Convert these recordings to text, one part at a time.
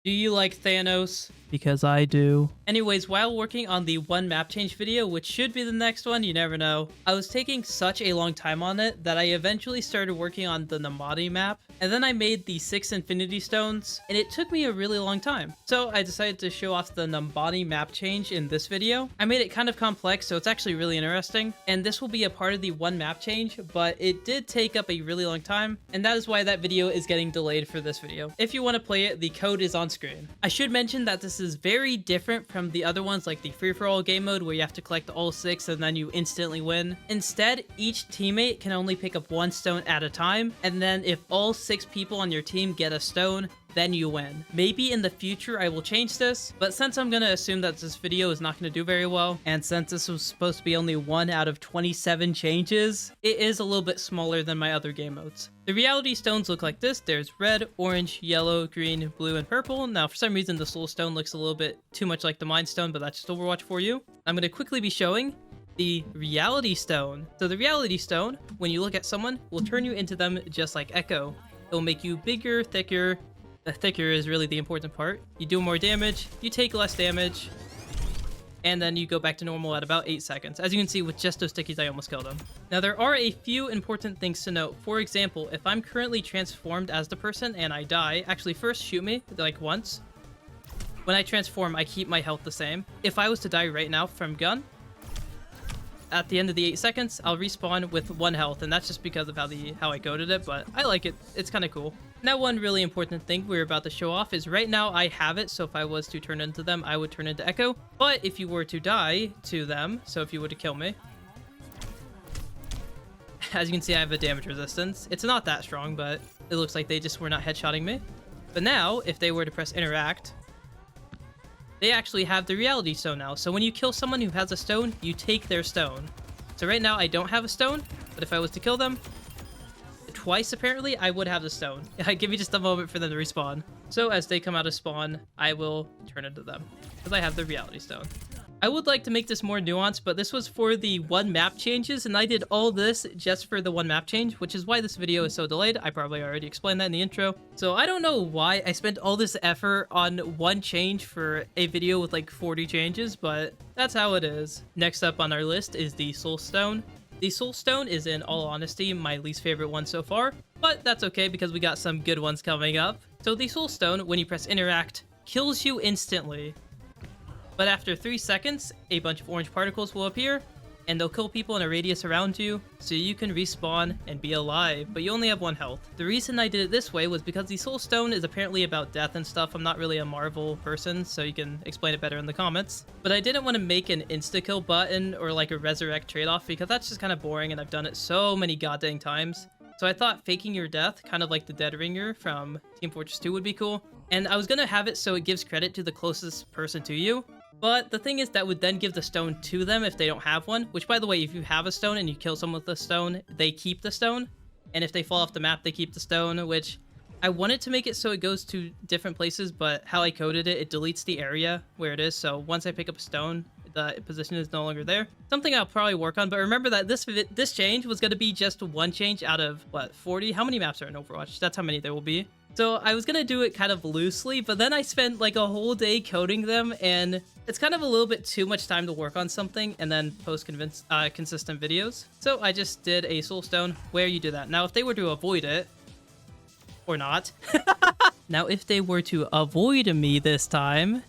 Do you like Thanos? Because I do. Anyways, while working on the one map change video, which should be the next one, you never know, I was taking such a long time on it that I eventually started working on the Namadi map, and then I made the 6 Infinity Stones, and it took me a really long time. So I decided to show off the Namadi map change in this video. I made it kind of complex, so it's actually really interesting, and this will be a part of the one map change, but it did take up a really long time, and that is why that video is getting delayed for this video. If you want to play it, the code is on screen. I should mention that this is very different from the other ones like the free-for-all game mode where you have to collect all 6 and then you instantly win. Instead, each teammate can only pick up 1 stone at a time, and then if all 6 people on your team get a stone, then you win. Maybe in the future I will change this, but since I'm gonna assume that this video is not gonna do very well, and since this was supposed to be only 1 out of 27 changes, it is a little bit smaller than my other game modes. The reality stones look like this. There's red, orange, yellow, green, blue, and purple. Now for some reason the soul stone looks a little bit too much like the mind stone, but that's just Overwatch for you. I'm gonna quickly be showing the reality stone. So the reality stone, when you look at someone, will turn you into them just like Echo. It will make you bigger, thicker. The thicker is really the important part. You do more damage, you take less damage, and then you go back to normal at about 8 seconds. As you can see, with just those stickies, I almost killed him. Now, there are a few important things to note. For example, if I'm currently transformed as the person and I die, actually first shoot me, like once. When I transform, I keep my health the same. If I was to die right now from gun, at the end of the 8 seconds, I'll respawn with 1 health, and that's just because of how I coded it, but I like it. It's kind of cool. Now, one really important thing we're about to show off is right now I have it, so if I was to turn into them, I would turn into Echo. But if you were to die to them, so if you were to kill me, as you can see, I have a damage resistance. It's not that strong, but it looks like they just were not headshotting me. But now, if they were to press interact, they actually have the reality stone now. So when you kill someone who has a stone, you take their stone. So right now I don't have a stone, but if I was to kill them twice, apparently, I would have the stone. Give me just a moment for them to respawn. So as they come out of spawn, I will turn into them because I have the reality stone. I would like to make this more nuanced, but this was for the one map changes, and I did all this just for the one map change, which is why this video is so delayed. I probably already explained that in the intro. So I don't know why I spent all this effort on one change for a video with like 40 changes, but that's how it is. Next up on our list is the Soul Stone. The Soul Stone is, in all honesty, my least favorite one so far, but that's okay because we got some good ones coming up. So the Soul Stone, when you press interact, kills you instantly. But after 3 seconds, a bunch of orange particles will appear, and they'll kill people in a radius around you, so you can respawn and be alive, but you only have 1 health. The reason I did it this way was because the Soul Stone is apparently about death and stuff. I'm not really a Marvel person, so you can explain it better in the comments. But I didn't want to make an insta-kill button or like a resurrect trade-off, because that's just kind of boring, and I've done it so many goddamn times. So I thought faking your death, kind of like the Dead Ringer from Team Fortress 2 would be cool. And I was going to have it so it gives credit to the closest person to you. But the thing is, that would then give the stone to them if they don't have one. Which, by the way, if you have a stone and you kill someone with a stone, they keep the stone. And if they fall off the map, they keep the stone, which I wanted to make it so it goes to different places, but how I coded it, it deletes the area where it is. So once I pick up a stone, the position is no longer there. Something I'll probably work on, but remember that this change was going to be just one change out of, what, 40? How many maps are in Overwatch? That's how many there will be. So I was going to do it kind of loosely, but then I spent like a whole day coding them, and it's kind of a little bit too much time to work on something and then post consistent videos. So I just did a Soul Stone where you do that. Now, if they were to avoid it, or not. Now, if they were to avoid me this time,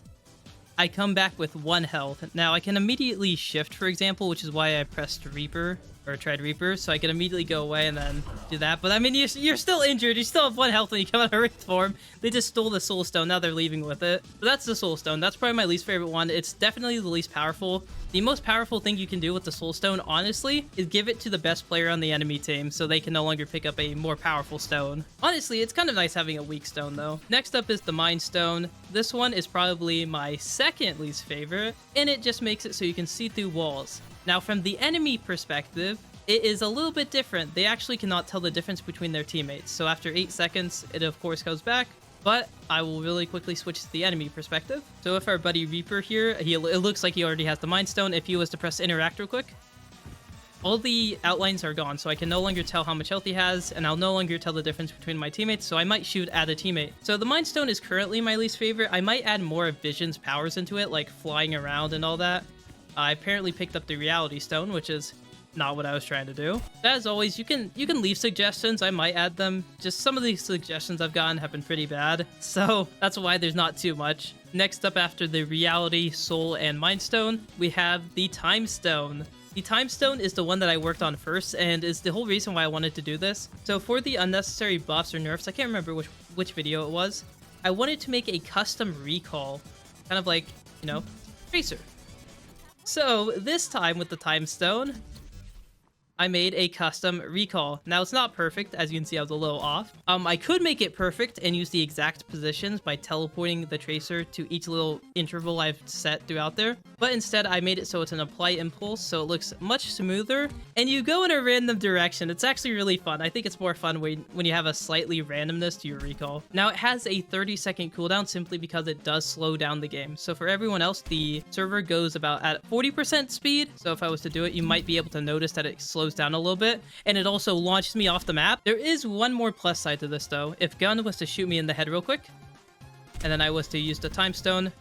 I come back with 1 health. Now, I can immediately shift, for example, which is why I pressed Reaper, or tried Reaper, so I can immediately go away and then do that. But I mean, you're still injured. You still have 1 health when you come out of Wraith form. They just stole the Soul Stone. Now they're leaving with it. But that's the Soul Stone. That's probably my least favorite one. It's definitely the least powerful. The most powerful thing you can do with the Soul Stone, honestly, is give it to the best player on the enemy team so they can no longer pick up a more powerful stone. Honestly, it's kind of nice having a weak stone, though. Next up is the Mind Stone. This one is probably my second least favorite, and it just makes it so you can see through walls. Now, from the enemy perspective, it is a little bit different. They actually cannot tell the difference between their teammates. So after 8 seconds, it of course goes back. But I will really quickly switch to the enemy perspective. So if our buddy Reaper here, it looks like he already has the Mind Stone. If he was to press interact real quick, all the outlines are gone, so I can no longer tell how much health he has, and I'll no longer tell the difference between my teammates, so I might shoot at a teammate. So the Mind Stone is currently my least favorite. I might add more of Vision's powers into it, like flying around and all that. I apparently picked up the Reality Stone, which is not what I was trying to do. As always, you can leave suggestions. I might add them. Just some of these suggestions I've gotten have been pretty bad, so that's why there's not too much. Next up after the Reality, Soul, and Mind Stone, we have the Time Stone. The Time Stone is the one that I worked on first, and is the whole reason why I wanted to do this. So for the unnecessary buffs or nerfs, I can't remember which video it was, I wanted to make a custom recall, kind of like, you know, Tracer. So this time with the Time Stone, I made a custom recall. Now, it's not perfect. As you can see, I was a little off. I could make it perfect and use the exact positions by teleporting the tracer to each little interval I've set throughout there. But instead, I made it so it's an apply impulse, so it looks much smoother. And you go in a random direction. It's actually really fun. I think it's more fun when you have a slightly randomness to your recall. Now, it has a 30-second cooldown simply because it does slow down the game. So for everyone else, the server goes about at 40% speed. So if I was to do it, you might be able to notice that it slows down a little bit, and it also launches me off the map. There is one more plus side to this though. If Gun was to shoot me in the head real quick, and then I was to use the Time Stone,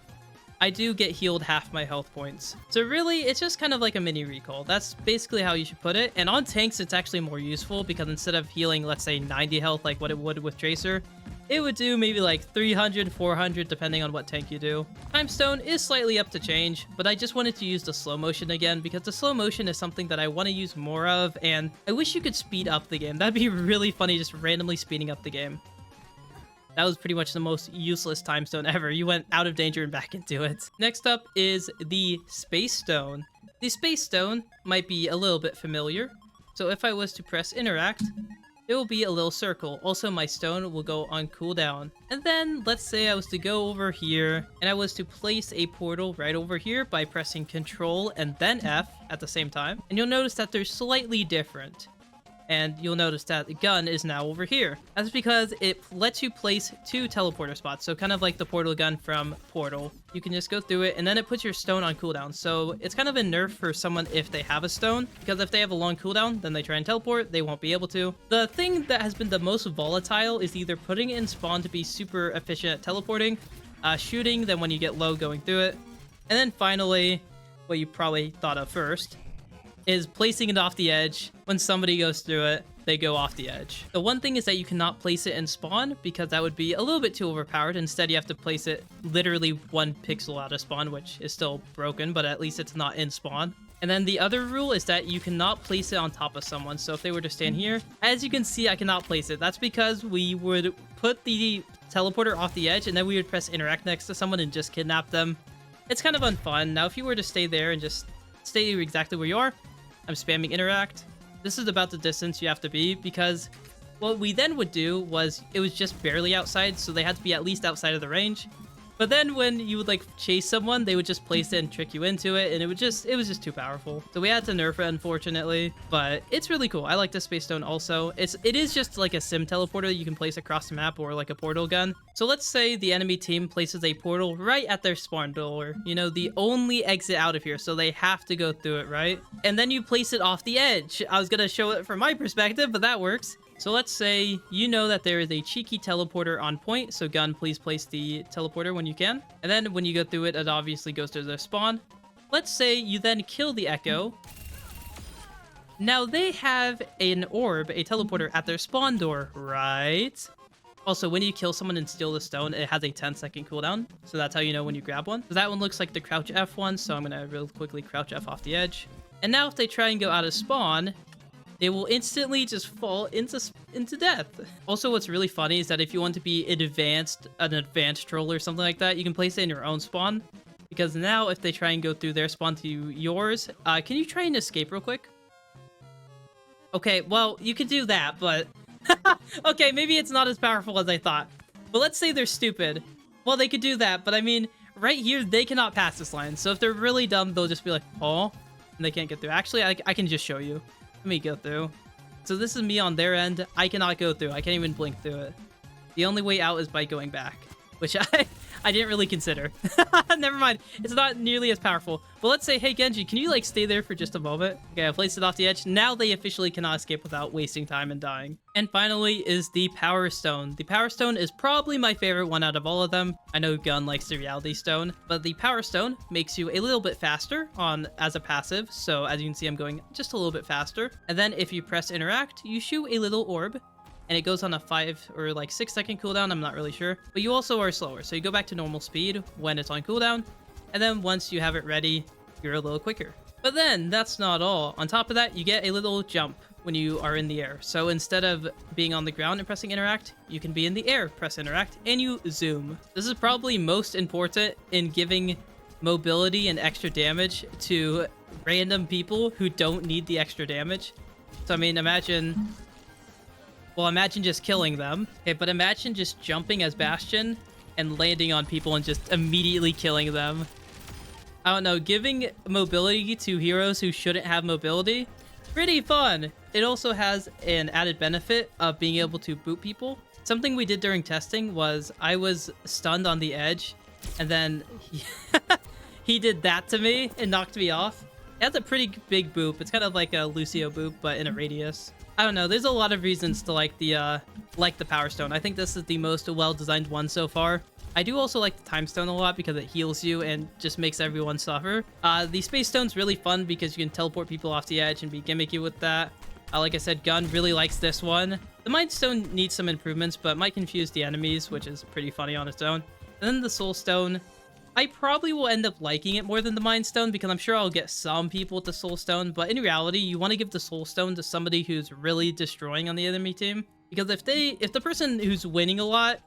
I do get healed half my health points. So really, it's just kind of like a mini recall. That's basically how you should put it. And on tanks, it's actually more useful because instead of healing, let's say 90 health like what it would with Tracer, it would do maybe like 300, 400, depending on what tank you do. Time Stone is slightly up to change, but I just wanted to use the slow motion again because the slow motion is something that I want to use more of, and I wish you could speed up the game. That'd be really funny, just randomly speeding up the game. That was pretty much the most useless Time Stone ever. You went out of danger and back into it. Next up is the Space Stone. The Space Stone might be a little bit familiar. So if I was to press interact, it will be a little circle. Also, my stone will go on cooldown. And then, let's say I was to go over here, and I was to place a portal right over here by pressing Control and then F at the same time. And you'll notice that they're slightly different. And you'll notice that the gun is now over here. That's because it lets you place 2 teleporter spots. So kind of like the portal gun from Portal. You can just go through it, and then it puts your stone on cooldown. So it's kind of a nerf for someone if they have a stone, because if they have a long cooldown, then they try and teleport, they won't be able to. The thing that has been the most volatile is either putting it in spawn to be super efficient at teleporting, shooting, then when you get low going through it, and then finally, what you probably thought of first, is placing it off the edge. When somebody goes through it, they go off the edge. The one thing is that you cannot place it in spawn because that would be a little bit too overpowered. Instead, you have to place it literally 1 pixel out of spawn, which is still broken, but at least it's not in spawn. And then the other rule is that you cannot place it on top of someone. So if they were to stand here, as you can see, I cannot place it. That's because we would put the teleporter off the edge and then we would press interact next to someone and just kidnap them. It's kind of unfun. Now, if you were to stay there and just stay exactly where you are, I'm spamming interact. This is about the distance you have to be because what we then would do was it was just barely outside, so they had to be at least outside of the range. But then when you would like chase someone, they would just place it and trick you into it, and it was just too powerful. So we had to nerf it, unfortunately, but it's really cool. I like the Space Stone also. It is just like a sim teleporter that you can place across the map, or like a portal gun. So let's say the enemy team places a portal right at their spawn door, you know, the only exit out of here, so they have to go through it, right? And then you place it off the edge. I was gonna show it from my perspective, but that works. So let's say you know that there is a cheeky teleporter on point, so Gun, please place the teleporter when you can. And then when you go through it, it obviously goes to their spawn. Let's say you then kill the Echo. Now they have an orb, a teleporter at their spawn door, right? Also, when you kill someone and steal the stone, it has a 10-second cooldown, so that's how you know when you grab one. So that one looks like the crouch F one, so I'm gonna real quickly crouch F off the edge. And now if they try and go out of spawn, they will instantly just fall into death. Also, what's really funny is that if you want to be an advanced troll or something like that, you can place it in your own spawn. Because now if they try and go through their spawn to yours, can you try and escape real quick? Okay, well, you could do that, but... okay, maybe it's not as powerful as I thought. But let's say they're stupid. Well, they could do that, but I mean, right here, they cannot pass this line. So if they're really dumb, they'll just be like, oh, and they can't get through. Actually, I can just show you. Let me go through. So this is me on their end. I cannot go through. I can't even blink through it. The only way out is by going back. which I didn't really consider. Never mind. It's not nearly as powerful. But let's say, hey, Genji, can you like stay there for just a moment? Okay, I placed it off the edge. Now they officially cannot escape without wasting time and dying. And finally is the Power Stone. The Power Stone is probably my favorite one out of all of them. I know Gun likes the Reality Stone, but the Power Stone makes you a little bit faster as a passive. So as you can see, I'm going just a little bit faster. And then if you press interact, you shoot a little orb, and it goes on a 5 or like 6 second cooldown. I'm not really sure, but you also are slower. So you go back to normal speed when it's on cooldown. And then once you have it ready, you're a little quicker. But then that's not all. On top of that, you get a little jump when you are in the air. So instead of being on the ground and pressing interact, you can be in the air, press interact, and you zoom. This is probably most important in giving mobility and extra damage to random people who don't need the extra damage. So I mean, imagine just killing them. Okay, but imagine just jumping as Bastion and landing on people and just immediately killing them. I don't know, giving mobility to heroes who shouldn't have mobility, pretty fun. It also has an added benefit of being able to boot people. Something we did during testing was I was stunned on the edge, and then he did that to me and knocked me off. It has a pretty big boop. It's kind of like a Lucio boop, but in a radius. I don't know, there's a lot of reasons to like the Power Stone. I think this is the most well-designed one so far. I do also like the Time Stone a lot because it heals you and just makes everyone suffer. The Space Stone's really fun because you can teleport people off the edge and be gimmicky with that. Like I said, Gun really likes this one. The Mind Stone needs some improvements, but might confuse the enemies, which is pretty funny on its own. And then the Soul Stone, I probably will end up liking it more than the Mind Stone because I'm sure I'll get some people with the Soul Stone, but in reality, you want to give the Soul Stone to somebody who's really destroying on the enemy team. Because if the person who's winning a lot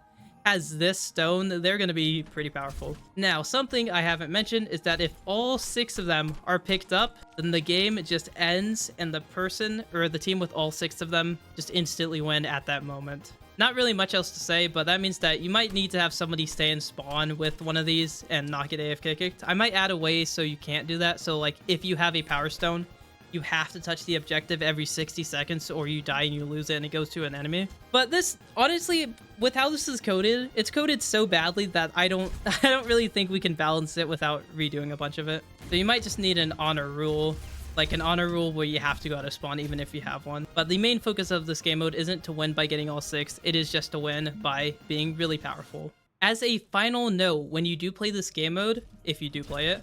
has this stone, they're going to be pretty powerful. Now, something I haven't mentioned is that if all 6 of them are picked up, then the game just ends and the person or the team with all 6 of them just instantly win at that moment. Not really much else to say, but that means that you might need to have somebody stay and spawn with one of these and not get AFK kicked. I might add a way so you can't do that. So like if you have a Power Stone, you have to touch the objective every 60 seconds or you die and you lose it and it goes to an enemy. But this, honestly, with how this is coded, it's coded so badly that I don't really think we can balance it without redoing a bunch of it. So you might just need an honor rule, like an honor rule where you have to go out of spawn even if you have one. But the main focus of this game mode isn't to win by getting all 6, it is just to win by being really powerful. As a final note, when you do play this game mode, if you do play it,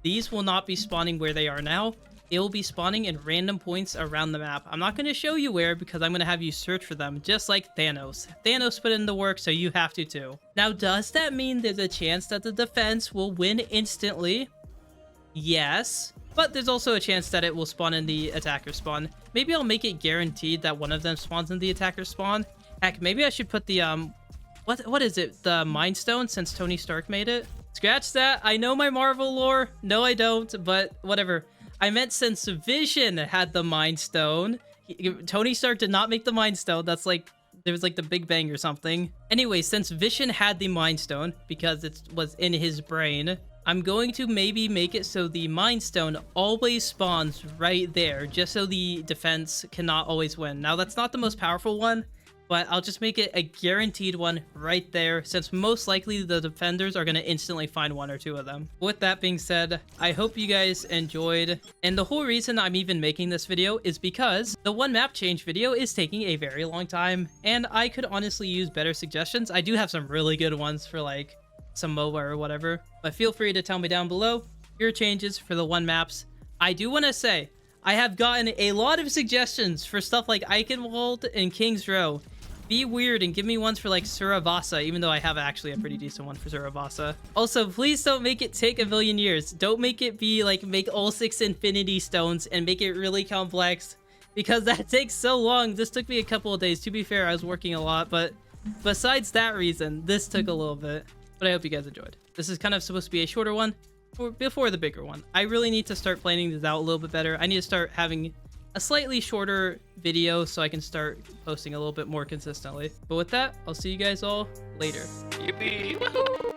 these will not be spawning where they are now. It will be spawning in random points around the map. I'm not going to show you where because I'm going to have you search for them, just like Thanos. Thanos put in the work, so you have to too. Now, does that mean there's a chance that the defense will win instantly? Yes. But there's also a chance that it will spawn in the attacker spawn. Maybe I'll make it guaranteed that one of them spawns in the attacker spawn. Heck, maybe I should put the, what is it? The Mind Stone, since Tony Stark made it? Scratch that. I know my Marvel lore. No, I don't, but whatever. I meant since Vision had the Mind Stone. Tony Stark did not make the Mind Stone. That's like, there was like the Big Bang or something. Anyway, since Vision had the Mind Stone, because it was in his brain, I'm going to maybe make it so the Mind Stone always spawns right there, just so the defense cannot always win. Now, that's not the most powerful one, but I'll just make it a guaranteed one right there, since most likely the defenders are going to instantly find 1 or 2 of them. With that being said, I hope you guys enjoyed, and the whole reason I'm even making this video is because the one map change video is taking a very long time, and I could honestly use better suggestions. I do have some really good ones for like some MOBA or whatever, but feel free to tell me down below your changes for the one maps. I do want to say, I have gotten a lot of suggestions for stuff like Eichenwald and King's Row. Be weird and give me ones for like Suravasa, even though I have actually a pretty decent one for Suravasa. Also, please don't make it take a million years. Don't make it be like, make all 6 Infinity Stones and make it really complex, because that takes so long. This took me a couple of days. To be fair, I was working a lot, but besides that reason, this took a little bit. But I hope you guys enjoyed. This is kind of supposed to be a shorter one before the bigger one. I really need to start planning this out a little bit better. I need to start having a slightly shorter video so I can start posting a little bit more consistently. But with that, I'll see you guys all later. Yippee! Woohoo!